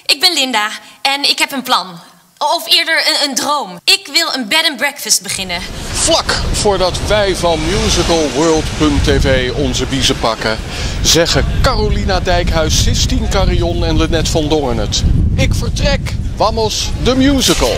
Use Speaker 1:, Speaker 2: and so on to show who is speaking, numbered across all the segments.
Speaker 1: Ik ben Linda en ik heb een plan. Of eerder een droom. Ik wil een bed and breakfast beginnen.
Speaker 2: Vlak voordat wij van musicalworld.tv onze biezen pakken, zeggen Carolina Dijkhuis, Sistine Carillon en Lennet van Dongen het. Ik vertrek. Vamos, de musical.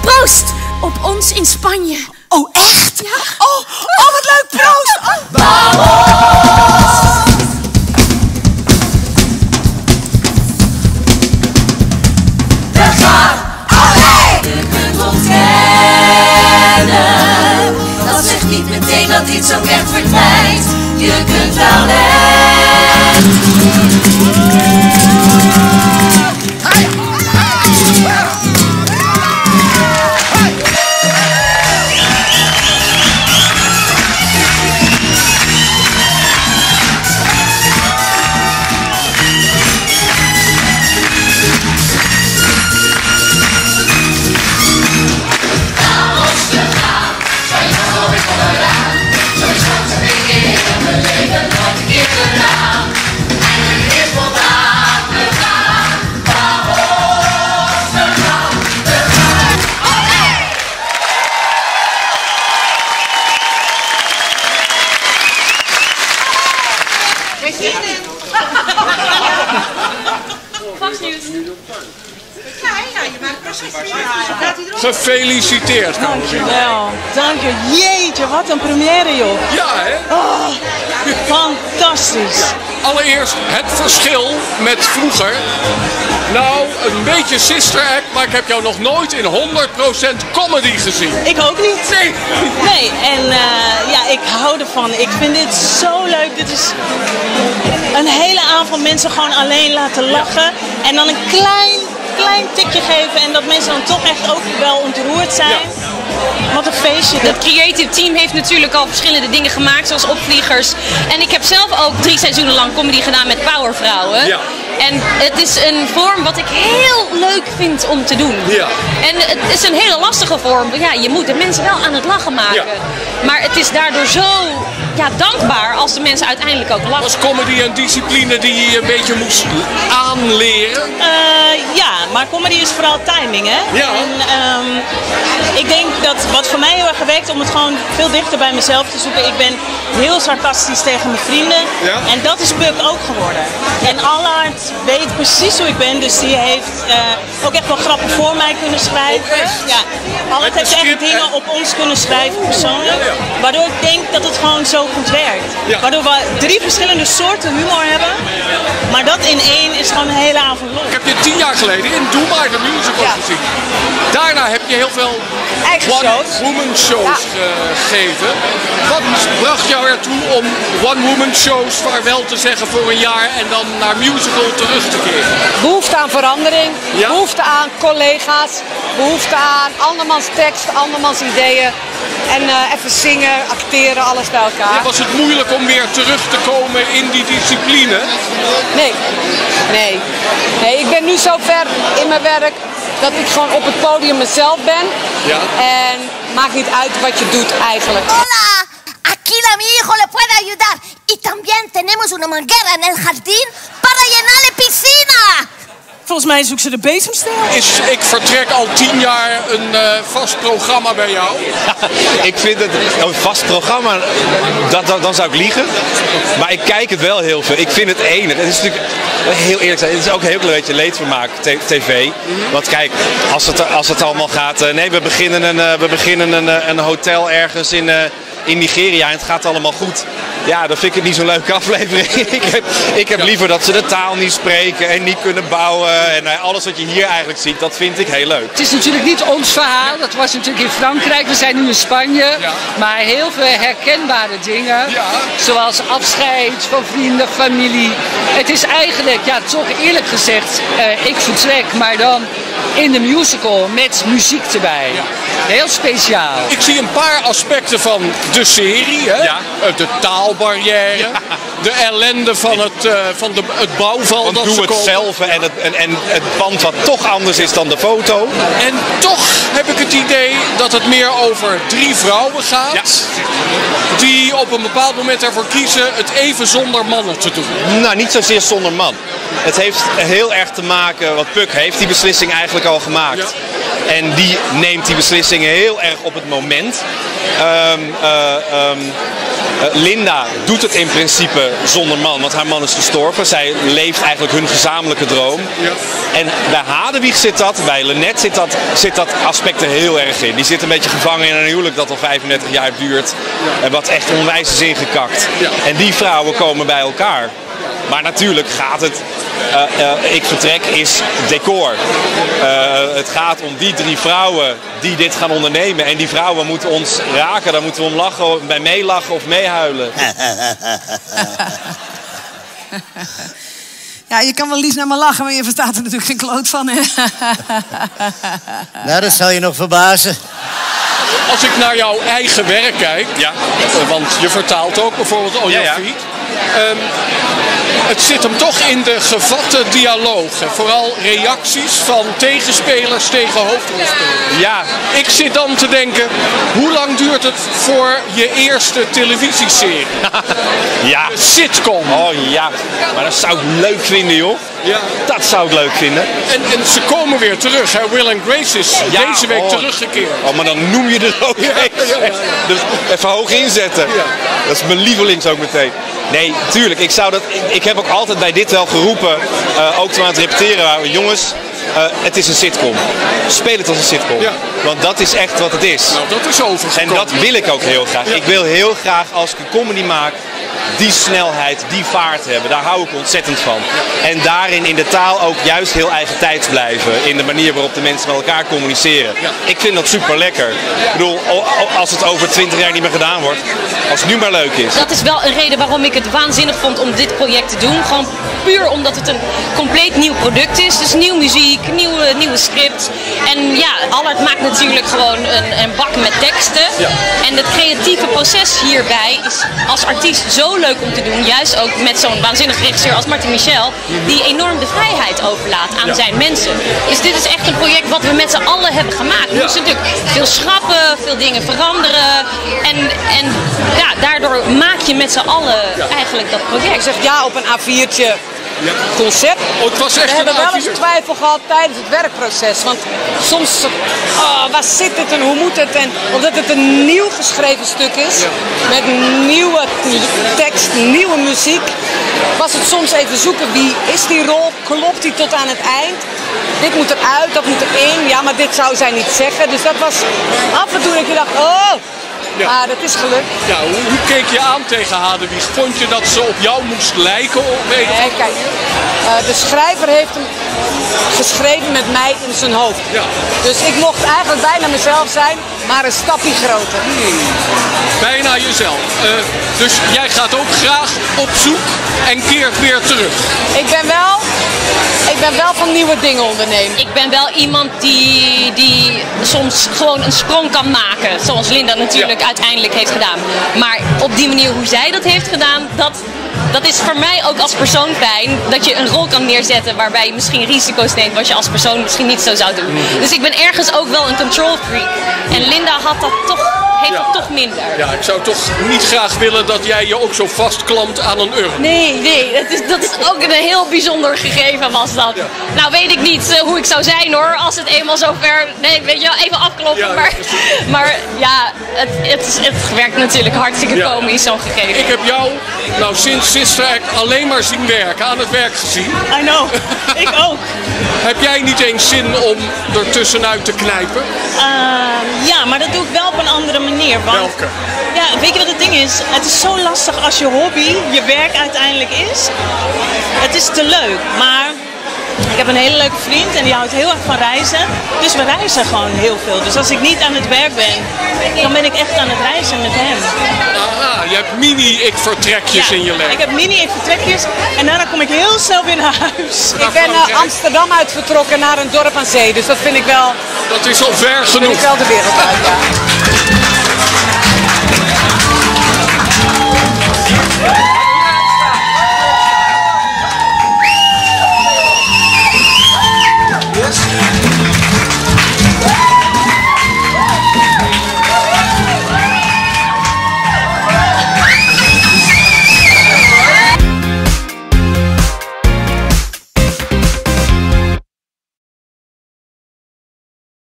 Speaker 1: Proost op ons in Spanje.
Speaker 3: Oh, echt?
Speaker 1: Ja.
Speaker 3: Oh, wat leuk, proost! Oh.
Speaker 1: Vamos!
Speaker 3: We gaan alleen! Je kunt ons kennen. Dat zegt niet meteen dat iets ook echt verdwijnt. Je kunt wel
Speaker 2: Gefeliciteerd,
Speaker 4: Dankjewel. Dank je. Jeetje, wat een première, joh.
Speaker 2: Ja, hè?
Speaker 4: Oh, fantastisch.
Speaker 2: Allereerst het verschil met vroeger. Nou, een beetje Sister Act, maar ik heb jou nog nooit in 100% comedy gezien.
Speaker 4: Ik ook niet.
Speaker 2: Nee.
Speaker 4: Nee, en ja, ik hou ervan. Ik vind dit zo leuk. Dit is een hele avond mensen gewoon alleen laten lachen. En dan een klein tikje geven en dat mensen dan toch echt ook wel ontroerd zijn. Ja. Wat een feestje.
Speaker 1: Het creative team heeft natuurlijk al verschillende dingen gemaakt, zoals Opvliegers. En ik heb zelf ook 3 seizoenen lang comedy gedaan met Powervrouwen. Ja. En het is een vorm wat ik heel leuk vind om te doen. Ja. En het is een hele lastige vorm. Ja, je moet de mensen wel aan het lachen maken. Ja. Maar het is daardoor zo dankbaar als de mensen uiteindelijk ook lachen.
Speaker 2: Was comedy een discipline die je een beetje moest aanleren?
Speaker 4: Ja, maar comedy is vooral timing, hè? Ja. En ik denk dat wat voor mij heel erg werkt om het gewoon veel dichter bij mezelf te zoeken. Ik ben heel sarcastisch tegen mijn vrienden. Ja. En dat is Puck ook geworden. En Allard weet precies hoe ik ben, dus die heeft ook echt wel grappen voor mij kunnen schrijven. Ja. Allard heeft echt dingen op ons kunnen schrijven persoonlijk. Waardoor ik denk dat het gewoon zo goed werkt. Ja. Waardoor we 3 verschillende soorten humor hebben. Maar dat in 1 is gewoon een hele avond long.
Speaker 2: Ik heb je 10 jaar geleden in Doe Maar de Musical gezien. Daarna heb je heel veel one-woman shows gegeven. Wat bracht jou ertoe om one-woman shows vaarwel te zeggen voor een jaar en dan naar musical terug te keren?
Speaker 5: Behoefte aan verandering, behoefte aan collega's, behoefte aan andermans tekst, andermans ideeën. En even zingen, acteren, alles bij elkaar.
Speaker 2: Ja, was het moeilijk om weer terug te komen in die discipline?
Speaker 5: Nee, ik ben nu zo ver in mijn werk dat ik gewoon op het podium mezelf ben. Ja. En maakt niet uit wat je doet eigenlijk.
Speaker 3: Hola, aquí mi hijo le puede ayudar. Y también tenemos una manguera en el jardín para llenar la piscina.
Speaker 4: Volgens mij zoeken ze de bezemsteel.
Speaker 2: Ik vertrek al 10 jaar een vast programma bij jou.
Speaker 6: Ik vind het een vast programma, dan zou ik liegen. Maar ik kijk het wel heel veel. Ik vind het enig. Het is natuurlijk, heel eerlijk zijn, het is ook een heel klein beetje leedvermaak, tv. Want kijk, als het allemaal gaat... nee, we beginnen een hotel ergens in Nigeria en het gaat allemaal goed. Ja, dan vind ik het niet zo'n leuke aflevering. ik heb liever dat ze de taal niet spreken en niet kunnen bouwen. En alles wat je hier eigenlijk ziet, dat vind ik heel leuk.
Speaker 7: Het is natuurlijk niet ons verhaal. Dat was natuurlijk in Frankrijk. We zijn nu in Spanje. Ja. Maar heel veel herkenbare dingen. Ja. Zoals afscheid van vrienden, familie. Het is eigenlijk, ja, toch eerlijk gezegd, ik vertrek. Maar dan in de musical met muziek erbij. Ja. Heel speciaal.
Speaker 2: Ik zie een paar aspecten van de serie. Hè? Ja. De taal afvalbarrière. Ja. De ellende van het bouwval.
Speaker 6: Want doe het zelf en het pand wat toch anders is dan de foto.
Speaker 2: En toch heb ik het idee dat het meer over 3 vrouwen gaat. Ja. Die op een bepaald moment ervoor kiezen het even zonder mannen te doen.
Speaker 6: Nou, niet zozeer zonder man. Het heeft heel erg te maken, want Puck heeft die beslissing eigenlijk al gemaakt. Ja. En die neemt die beslissingen heel erg op het moment. Linda doet het in principe zonder man, want haar man is gestorven. Zij leeft eigenlijk hun gezamenlijke droom. Ja. En bij Hadewig zit dat, bij Lennet zit dat aspect er heel erg in. Die zit een beetje gevangen in een huwelijk dat al 35 jaar duurt. Ja. En wat echt onwijs is ingekakt. Ja. En die vrouwen komen bij elkaar. Maar natuurlijk gaat het, ik vertrek is decor. Het gaat om die 3 vrouwen die dit gaan ondernemen. En die vrouwen moeten ons raken, daar moeten we om lachen, bij meelachen of meehuilen.
Speaker 8: Ja, je kan wel lief naar me lachen, maar je verstaat er natuurlijk geen kloot van. Hè?
Speaker 9: Nou, dat zal je nog verbazen.
Speaker 2: Als ik naar jouw eigen werk kijk, ja. Want je vertaalt ook bijvoorbeeld On Your Feet. Het zit hem toch in de gevatte dialogen. Vooral reacties van tegenspelers tegen hoofdrolspelers.
Speaker 6: Ja.
Speaker 2: Ik zit dan te denken, hoe lang duurt het voor je eerste televisieserie?
Speaker 6: Ja.
Speaker 2: De sitcom.
Speaker 6: Oh ja, maar dat zou ik leuk vinden, joh. Ja. Dat zou ik leuk vinden.
Speaker 2: En ze komen weer terug. Hè? Will and Grace is deze week teruggekeerd.
Speaker 6: Oh, maar dan noem je het ook eens. Ja. Dus even hoog inzetten. Ja. Dat is mijn lievelings ook meteen. Nee, tuurlijk. Ik heb ook altijd bij dit wel geroepen, ook toen we aan het repeteren waren. Jongens, het is een sitcom. Speel het als een sitcom. Ja. Want dat is echt wat het is.
Speaker 2: Nou, dat is overgekomen.
Speaker 6: En dat wil ik ook heel graag. Ja. Ik wil heel graag, als ik een comedy maak, die snelheid, die vaart hebben. Daar hou ik ontzettend van. Ja. En daarin in de taal ook juist heel eigen tijds blijven. In de manier waarop de mensen met elkaar communiceren. Ja. Ik vind dat super lekker. Ik bedoel, als het over 20 jaar niet meer gedaan wordt. Als het nu maar leuk is.
Speaker 1: Dat is wel een reden waarom ik het waanzinnig vond om dit project te doen. Gewoon puur omdat het een compleet nieuw product is. Dus nieuw muziek, nieuwe script. En ja, Allard maakt natuurlijk gewoon een bak met teksten. Ja. En het creatieve proces hierbij is als artiest zo leuk om te doen. Juist ook met zo'n waanzinnig regisseur als Martin Michel. Die enorm de vrijheid overlaat aan zijn mensen. Dus dit is echt een project wat we met z'n allen hebben gemaakt. We moesten natuurlijk veel schrappen, veel dingen veranderen. En ja, daardoor maak je met z'n allen eigenlijk dat project.
Speaker 5: Ik zeg ja op een A4'tje concept.
Speaker 2: Oh, het was echt
Speaker 5: we hebben wel eens twijfel gehad tijdens het werkproces. Want soms, waar zit het en hoe moet het? En omdat het een nieuw geschreven stuk is, met nieuwe tekst, nieuwe muziek, was het soms even zoeken wie is die rol, klopt die tot aan het eind? Dit moet eruit, dat moet erin, ja, maar dit zou zij niet zeggen. Dus dat was af en toe dat je dacht,
Speaker 2: ja.
Speaker 5: Maar dat is gelukt.
Speaker 2: Ja, hoe keek je aan tegen Hadewig? Vond je dat ze op jou moest lijken?
Speaker 5: Nee, kijk, de schrijver heeft hem geschreven met mij in zijn hoofd. Ja. Dus ik mocht eigenlijk bijna mezelf zijn, maar een stapje groter.
Speaker 2: Bijna jezelf. Dus jij gaat ook graag op zoek en keert weer terug.
Speaker 5: Ik ben wel van nieuwe dingen ondernemen.
Speaker 1: Ik ben wel iemand die soms gewoon een sprong kan maken. Zoals Linda natuurlijk uiteindelijk heeft gedaan. Maar op die manier hoe zij dat heeft gedaan, dat is voor mij ook als persoon fijn. Dat je een rol kan neerzetten waarbij je misschien risico's neemt wat je als persoon misschien niet zo zou doen. Dus ik ben ergens ook wel een control freak. En Linda had dat heeft dat toch minder.
Speaker 2: Ja, ik zou toch niet graag willen dat jij je ook zo vastklampt aan een urn.
Speaker 1: Nee, dat is ook een heel bijzonder gegeven was dat. Ja. Nou weet ik niet hoe ik zou zijn hoor, als het eenmaal zover... Nee, weet je wel, even afkloppen. Ja, maar ja, het werkt natuurlijk hartstikke komisch, zo'n gegeven.
Speaker 2: Ik heb jou sinds Sister Act alleen maar zien werken, aan het werk gezien.
Speaker 4: I know, ik ook.
Speaker 2: Heb jij niet eens zin om er tussenuit te knijpen?
Speaker 4: Ja, maar dat doe ik wel op een andere manier. Want,
Speaker 2: welke?
Speaker 4: Ja, weet je wat het ding is? Het is zo lastig als je hobby je werk uiteindelijk is. Het is te leuk, maar ik heb een hele leuke vriend en die houdt heel erg van reizen. Dus we reizen gewoon heel veel. Dus als ik niet aan het werk ben, dan ben ik echt aan het reizen met hem.
Speaker 2: Aha, je hebt mini-ik-vertrekjes in je leven.
Speaker 4: Ik heb mini-ik-vertrekjes en daarna kom ik heel snel weer naar huis.
Speaker 5: Ik ben naar Amsterdam uitvertrokken naar een dorp aan zee. Dus dat vind ik wel...
Speaker 2: Dat is al ver genoeg.
Speaker 5: Dat vind ik wel de wereld uit, ja.